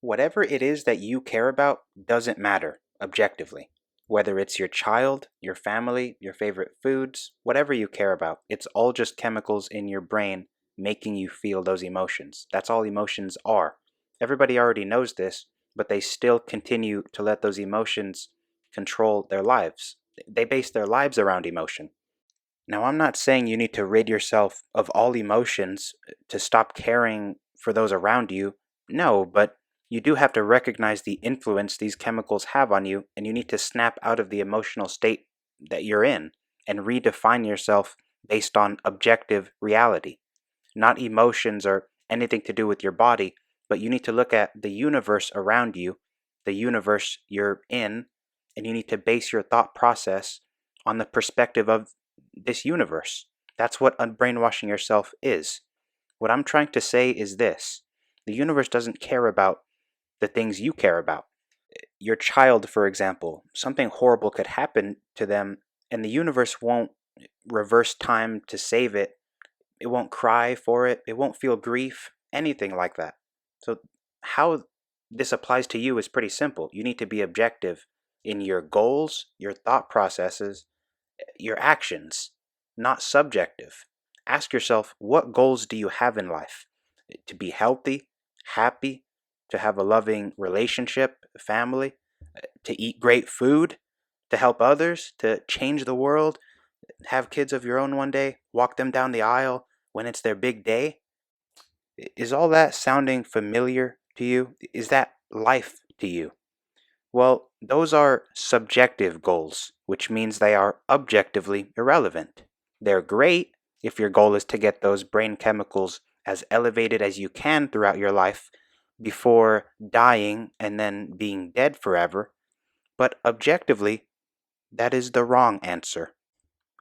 Whatever it is that you care about doesn't matter objectively. Whether it's your child, your family, your favorite foods, whatever you care about, it's all just chemicals in your brain making you feel those emotions. That's all emotions are. Everybody already knows this, but they still continue to let those emotions control their lives. They base their lives around emotion. Now, I'm not saying you need to rid yourself of all emotions to stop caring for those around you. No, but you do have to recognize the influence these chemicals have on you, and you need to snap out of the emotional state that you're in and redefine yourself based on objective reality, not emotions or anything to do with your body, but you need to look at the universe around you, the universe you're in, and you need to base your thought process on the perspective of this universe. That's what unbrainwashing yourself is. What I'm trying to say is this: the universe doesn't care about the things you care about. Your child, for example, something horrible could happen to them, and the universe won't reverse time to save it. It won't cry for it. It won't feel grief, anything like that. So, how this applies to you is pretty simple. You need to be objective in your goals, your thought processes, your actions, not subjective. Ask yourself, what goals do you have in life? To be healthy, happy, to have a loving relationship, family, to eat great food, to help others, to change the world, have kids of your own one day, walk them down the aisle when it's their big day. Is all that sounding familiar to you? Is that life to you? Well, those are subjective goals, which means they are objectively irrelevant. They're great if your goal is to get those brain chemicals as elevated as you can throughout your life before dying and then being dead forever, but objectively, that is the wrong answer.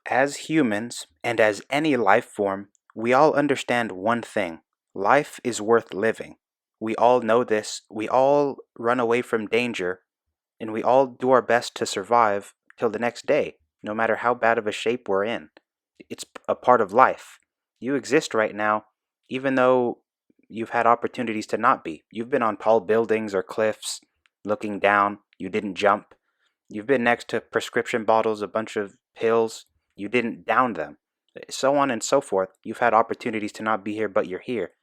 As humans, and as any life form, we all understand one thing: life is worth living. We all know this, we all run away from danger, and we all do our best to survive till the next day, no matter how bad of a shape we're in. It's a part of life. You exist right now, even though you've had opportunities to not be. You've been on tall buildings or cliffs, looking down, you didn't jump. You've been next to prescription bottles, a bunch of pills, you didn't down them. So on and so forth. You've had opportunities to not be here, but you're here.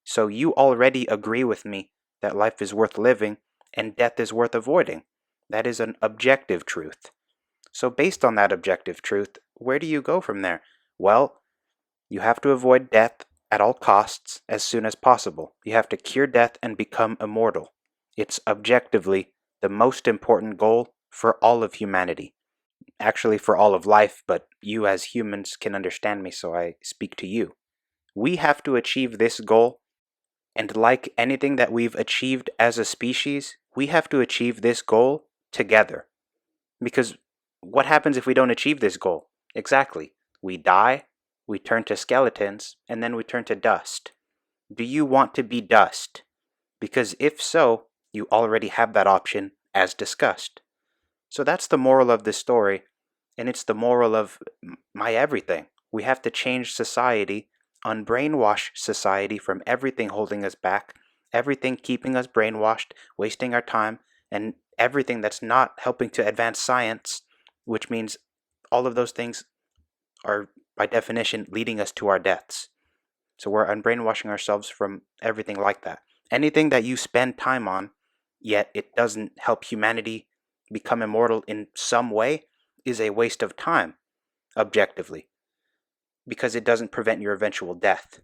So you already agree with me that life is worth living and death is worth avoiding. That is an objective truth. So, based on that objective truth, where do you go from there? Well, you have to avoid death at all costs as soon as possible. You have to cure death and become immortal. It's objectively the most important goal for all of humanity. Actually, for all of life, but you as humans can understand me, so I speak to you. We have to achieve this goal, and like anything that we've achieved as a species, we have to achieve this goal together. Because what happens if we don't achieve this goal? Exactly. We die, we turn to skeletons, and then we turn to dust. Do you want to be dust? Because if so, you already have that option as discussed. So that's the moral of this story, and it's the moral of my everything. We have to change society, unbrainwash society from everything holding us back, everything keeping us brainwashed, wasting our time, and everything that's not helping to advance science, which means all of those things are, by definition, leading us to our deaths. So we're unbrainwashing ourselves from everything like that. Anything that you spend time on, yet it doesn't help humanity become immortal in some way, is a waste of time, objectively, because it doesn't prevent your eventual death.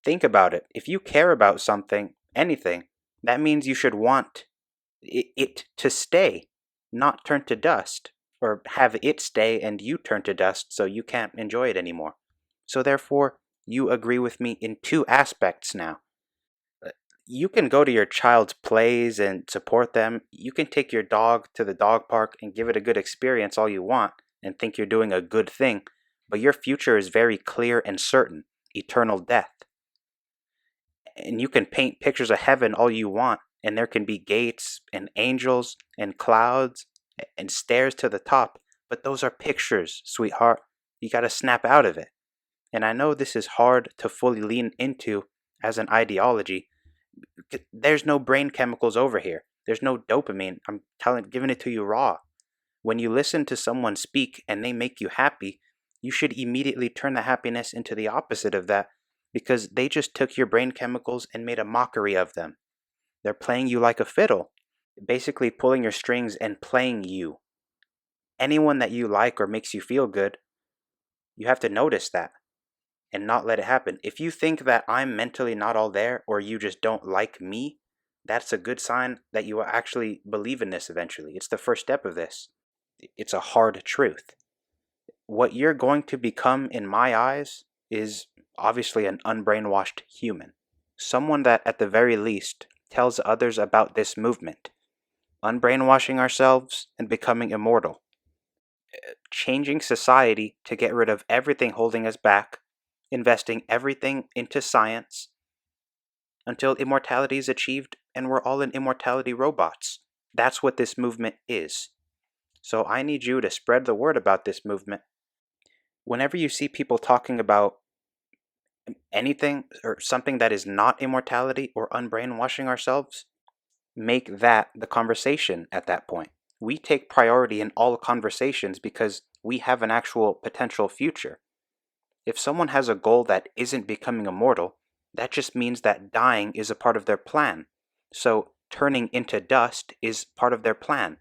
Think about it. If you care about something, anything, that means you should want it to stay, not turn to dust, or have it stay and you turn to dust so you can't enjoy it anymore. So therefore, you agree with me in two aspects now. You can go to your child's plays and support them. You can take your dog to the dog park and give it a good experience all you want and think you're doing a good thing, but your future is very clear and certain: eternal death. And you can paint pictures of heaven all you want, and there can be gates and angels and clouds and stairs to the top, but those are pictures, sweetheart. You got to snap out of it. And I know this is hard to fully lean into as an ideology, There's no brain chemicals over here. There's no dopamine. Giving it to you raw. When you listen to someone speak and they make you happy, you should immediately turn the happiness into the opposite of that, because they just took your brain chemicals and made a mockery of them. They're playing you like a fiddle, basically pulling your strings and playing you. Anyone that you like or makes you feel good, you have to notice that and not let it happen. If you think that I'm mentally not all there, or you just don't like me, that's a good sign that you will actually believe in this eventually. It's the first step of this. It's a hard truth. What you're going to become, in my eyes, is obviously an unbrainwashed human. Someone that, at the very least, tells others about this movement. Unbrainwashing ourselves and becoming immortal. Changing society to get rid of everything holding us back. Investing everything into science until immortality is achieved and we're all in immortality robots. That's what this movement is. So I need you to spread the word about this movement. Whenever you see people talking about anything or something that is not immortality or unbrainwashing ourselves, make that the conversation at that point. We take priority in all conversations because we have an actual potential future. If someone has a goal that isn't becoming immortal, that just means that dying is a part of their plan. So turning into dust is part of their plan.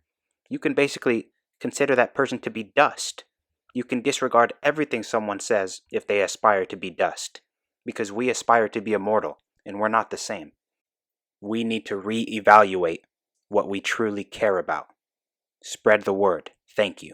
You can basically consider that person to be dust. You can disregard everything someone says if they aspire to be dust, because we aspire to be immortal, and we're not the same. We need to reevaluate what we truly care about. Spread the word. Thank you.